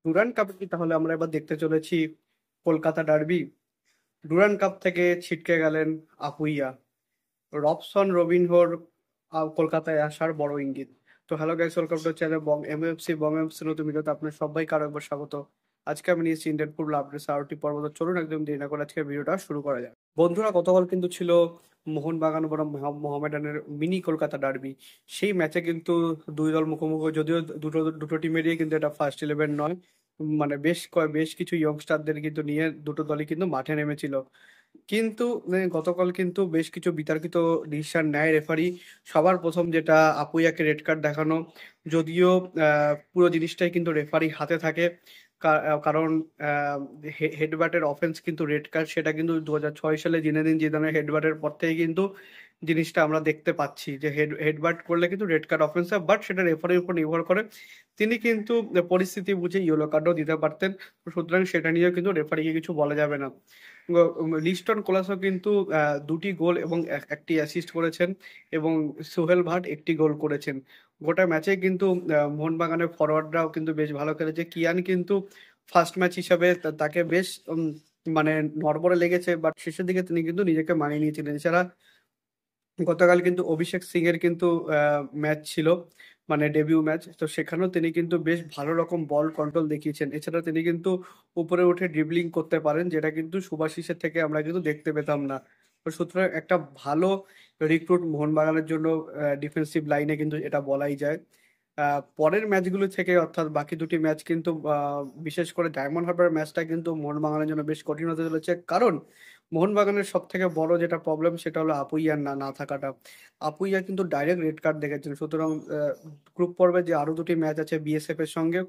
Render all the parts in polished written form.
Durand কাপে কি তাহলে আমরা এবার দেখতে চলেছি কলকাতা ডার্বি? ডুরান্ড কাপ থেকে ছিটকে গেলেন আপুইয়া। রবসন রবিনহোর কলকাতায় আসার বড় ইঙ্গিত। তো hello guys, welcome to channel Bong MFC নতুন ভিডিওতে আপনার সবাইকে আরো একবার স্বাগত। আজকে আমি নিয়েছি ইন্ডিয়ান ফুটবল আপডেটস আরটি পর্ব। তো চলুন একদম দেরি না করে আজকে ভিডিওটা শুরু করা যাক। বন্ধুরা, গতকাল কিন্তু ছিল মোহনবাগান বনাম মোহামেডানের মিনি কলকাতা ডার্বি। সেই ম্যাচে কিন্তু দুই দল মুখোমুখি, যদিও দুটো দুটো টিমেরই কিন্তু এটা ফার্স্ট ইলেভেন নয়। মানে বেশ কিছু ইয়ংস্টারদের কিন্তু নিয়ে দুটো দলই কিন্তু মাঠে নেমেছিল। কিন্তু গতকাল কিন্তু বেশ কিছু বিতর্কিত ডিসিশন নেয় রেফারি। সবার প্রথম যেটা, আপুইয়াকে রেড কার্ড দেখানো। যদিও পুরো জিনিসটাই কিন্তু রেফারি হাতে থাকে। কারণ হেডবাটের অফেন্স কিন্তু রেড কার্ড, সেটা কিন্তু 2006 সালে জিনেদিন জিদানের হেডবাটের পর থেকে কিন্তু জিনিসটা আমরা দেখতে পাচ্ছি যে হেডবাট করলে কিন্তু রেড কার্ড অফেন্স হয়, বাট সেটা রেফারির উপর নির্ভর করে। তিনি কিন্তু পরিস্থিতি বুঝে ইয়েলো কার্ডও দিতে পারতেন। সুতরাং সেটা নিয়েও কিন্তু রেফারিকে কিছু বলা যাবে না। লিস্টন কোলাসও কিন্তু দুটি গোল এবং একটি অ্যাসিস্ট করেছেন, এবং সোহেল ভাট একটি গোল করেছেন। গোটা ম্যাচে কিন্তু মোহনবাগানের ফরওয়ার্ডরাও কিন্তু বেশ ভালো খেলেছে। কিয়ান কিন্তু ফার্স্ট ম্যাচ হিসাবে তাকে বেশ মানে নড়বড়ে লেগেছে, বাট শেষের দিকে তিনি কিন্তু নিজেকে মানিয়ে নিয়েছিলেন। এছাড়া গতকাল কিন্তু অভিষেক সিং এর কিন্তু ম্যাচ ছিল, মানে ডেবিউ ম্যাচ। তো সেখানেও তিনি কিন্তু বেশ ভালো রকম বল কন্ট্রোল দেখিয়েছেন। এছাড়া তিনি কিন্তু উপরে উঠে ড্রিবলিং করতে পারেন, যেটা কিন্তু সুভাশিসের থেকে আমরা কিন্তু দেখতে পেতাম না। তো সুতরাং একটা ভালো রিক্রুট মোহনবাগানের জন্য ডিফেন্সিভ লাইনে কিন্তু এটা বলাই যায়। পরের ম্যাচগুলো থেকে, অর্থাৎ বাকি দুটি ম্যাচ কিন্তু বিশেষ করে ডায়মন্ড হারবার ম্যাচটা কিন্তু মোহনবাগানের জন্য বেশ কঠিন হতে চলেছে। কারণ মোহনবাগানের সব থেকে বড় যেটা প্রবলেম, সেটা হলো আপুইয়ার না না থাকাটা। আপুইয়া কিন্তু ডাইরেক্ট রেড কার্ড দেখেছেন। সুতরাং গ্রুপ পর্বে যে আরো দুটি ম্যাচ আছে বিএসএফ এর সঙ্গে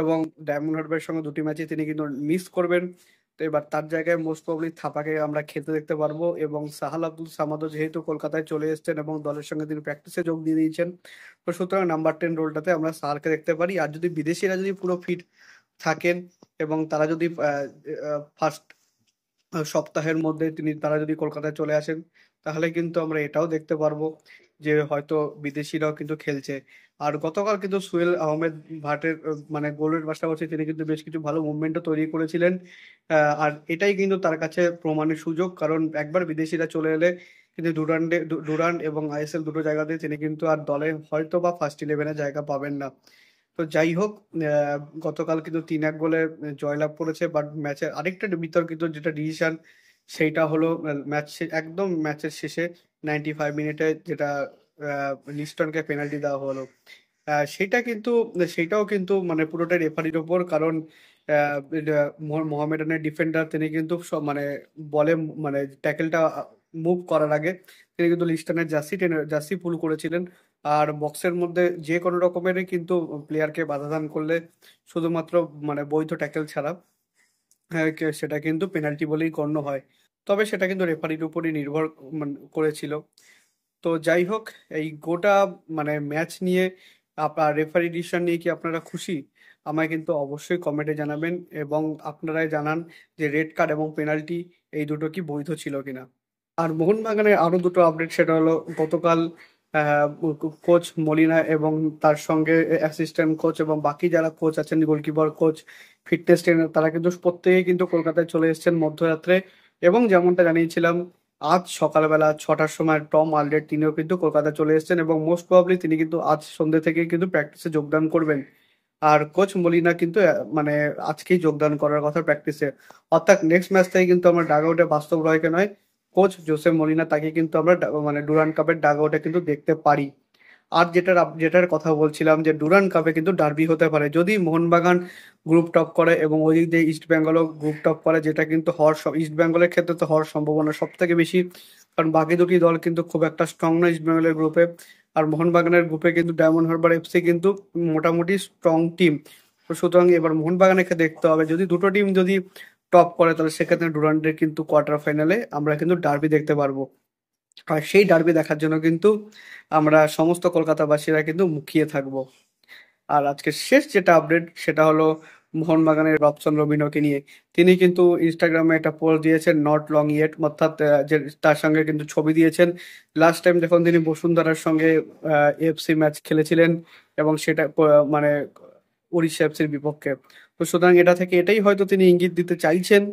এবং ডায়মন্ড হারবারের সঙ্গে, দুটি ম্যাচে তিনি কিন্তু মিস করবেন। তো এবার তার জায়গায় মোস্ট প্রবলি থাপাকে আমরা খেলতে দেখতে পারবো, এবং সাহাল আব্দুল সামাদও যেহেতু কলকাতায় চলে এসেছেন এবং দলের সঙ্গে তিনি প্র্যাকটিসে যোগ দিয়ে দিয়েছেন, তো সুতরাং নাম্বার 10 রোলটাতে আমরা সাহালকে দেখতে পারি। আর যদি বিদেশিরা যদি পুরো ফিট থাকেন এবং তারা যদি ফার্স্ট সপ্তাহের মধ্যে তারা যদি কলকাতায় চলে আসেন, তাহলে কিন্তু আমরা এটাও দেখতে পারবো যে হয়তো বিদেশিরাও কিন্তু খেলছে। আর গতকাল কিন্তু সোহেল আহমেদ ভাটের মানে গোলের পাশাপাশি তিনি কিন্তু বেশ কিছু ভালো মুভমেন্টও তৈরি করেছিলেন। আর এটাই কিন্তু তার কাছে প্রমাণের সুযোগ, কারণ একবার বিদেশিরা চলে এলে কিন্তু ডুরান্ড এবং আইএসএল দুটো জায়গাতে তিনি কিন্তু আর দলে হয়তো বা ফার্স্ট ইলেভেনে জায়গা পাবেন না। তো যাই হোক, গতকাল কিন্তু 3-1 গোলে জয়লাভ করেছে। বাট ম্যাচের আরেকটা বিতর্কিত যেটা ডিসিশন, সেইটা হলো একদম ম্যাচের শেষে 95 মিনিটে যেটা লিস্টনকে পেনাল্টি দেওয়া হলো। সেটাও কিন্তু মানে পুরোটাই রেফারির ওপর। কারণ মোহামেডানের ডিফেন্ডার তিনি কিন্তু মানে বলে, মানে ট্যাকেলটা মুভ করার আগে তিনি কিন্তু লিস্টনের জার্সি পুল করেছিলেন। আর বক্সের মধ্যে যে কোনো রকমেরই কিন্তু প্লেয়ারকে বাধা দান করলে, শুধুমাত্র মানে বৈধ ট্যাকেল ছাড়া, সেটা কিন্তু পেনাল্টি বলেই গণ্য হয়। তবে সেটা কিন্তু রেফারির উপরই নির্ভর করেছিল। তো যাই হোক, এই গোটা মানে ম্যাচ নিয়ে আপনার রেফারি ডিসিশন নিয়ে কি আপনারা খুশি? আমায় কিন্তু অবশ্যই কমেন্টে জানাবেন, এবং আপনারাই জানান যে রেড কার্ড এবং পেনাল্টি এই দুটো কি বৈধ ছিল কিনা। আর মোহনবাগানের আরো দুটো আপডেট, সেটা হলো গতকাল কোচ মলিনা এবং তার সঙ্গে অ্যাসিস্ট্যান্ট কোচ এবং বাকি যারা কোচ আছেন, গোলকিপার কোচ, ফিটনেস ট্রেনার, তারা কিন্তু প্রত্যেকেই কিন্তু কলকাতায় চলে এসেছেন মধ্যরাত্রে। এবং যেমনটা জানিয়েছিলাম, আজ সকালবেলা 6টার সময় টম আলডেট তিনিও কিন্তু কলকাতায় চলে এসেছেন, এবং মোস্ট প্রবাবলি তিনি কিন্তু আজ সন্ধ্যে থেকে কিন্তু প্র্যাকটিসে যোগদান করবেন। আর কোচ মলিনা কিন্তু মানে আজকেই যোগদান করার কথা প্র্যাকটিসে। অর্থাৎ নেক্সট ম্যাচ থেকে কিন্তু আমরা ডাগ আউটে বাস্তব রয়কে নয়, কোচ জোসে মলিনা তাকে কিন্তু আমরা মানে ডুরান্ড কাপের ডাগ আউটে কিন্তু দেখতে পারি। আর যেটার কথা বলছিলাম, যে ডুরান্ড কাপে কিন্তু ডার্বি হতে পারে যদি মোহনবাগান গ্রুপ টপ করে এবং ওই দিক দিয়ে ইস্ট বেঙ্গলও গ্রুপ টপ করে, যেটা কিন্তু ইস্ট বেঙ্গলের ক্ষেত্রে তো হওয়ার সম্ভাবনা সব থেকে বেশি। কারণ বাকি দুটি দল কিন্তু খুব একটা স্ট্রং নয় ইস্ট বেঙ্গলের গ্রুপে। আর মোহনবাগানের গ্রুপে কিন্তু ডায়মন্ড হারবার এফসি কিন্তু মোটামুটি স্ট্রং টিম। তো সুতরাং এবার মোহনবাগানকে দেখতে হবে, যদি দুটো টিম যদি টপ করে, তাহলে সেক্ষেত্রে ডুরান্ডের কিন্তু কোয়ার্টার ফাইনালে আমরা কিন্তু ডার্বি দেখতে পারবো। আর সেই ডার্বি দেখার জন্য কিন্তু আমরা সমস্ত কলকাতাবাসীরা কিন্তু মুখিয়ে থাকবো। আর আজকে শেষ যেটা আপডেট, সেটা হলো মোহনবাগানের রবসন রবিনকে নিয়ে। তিনি কিন্তু ইনস্টাগ্রামে একটা পোস্ট দিয়েছেন, নট লং ইয়েট, অর্থাৎ যে তার সঙ্গে কিন্তু ছবি দিয়েছেন লাস্ট টাইম যখন তিনি বসুন্ধরার সঙ্গে এফসি ম্যাচ খেলেছিলেন, এবং সেটা মানে ওড়িশা এফসির বিপক্ষে। তো সুতরাং এটা থেকে এটাই হয়তো তিনি ইঙ্গিত দিতে চাইছেন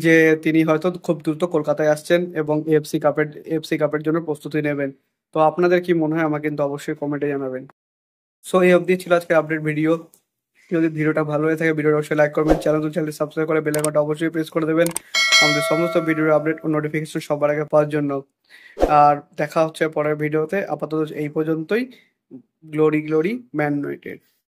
যে তিনি হয়তো খুব দ্রুত কলকাতায় আসছেন এবং এএফসি কাপের জন্য প্রস্তুতি নেবেন। তো আপনাদের কি মনে হয় আমাকে কিন্তু অবশ্যই কমেন্টে জানাবেন। সো এই অবধি ছিল আজকে আপডেট ভিডিও। যদি ভিডিওটা ভালো হয়ে থাকে ভিডিওটা অবশ্যই লাইক করবেন, চ্যানেলটি সাবস্ক্রাইব করে বেল আইকনটা অবশ্যই প্রেস করে দেবেন আমাদের সমস্ত ভিডিওর আপডেট ও নোটিফিকেশন সবার আগে পাওয়ার জন্য। আর দেখা হচ্ছে পরের ভিডিওতে। আপাতত এই পর্যন্তই। Glory glory man United.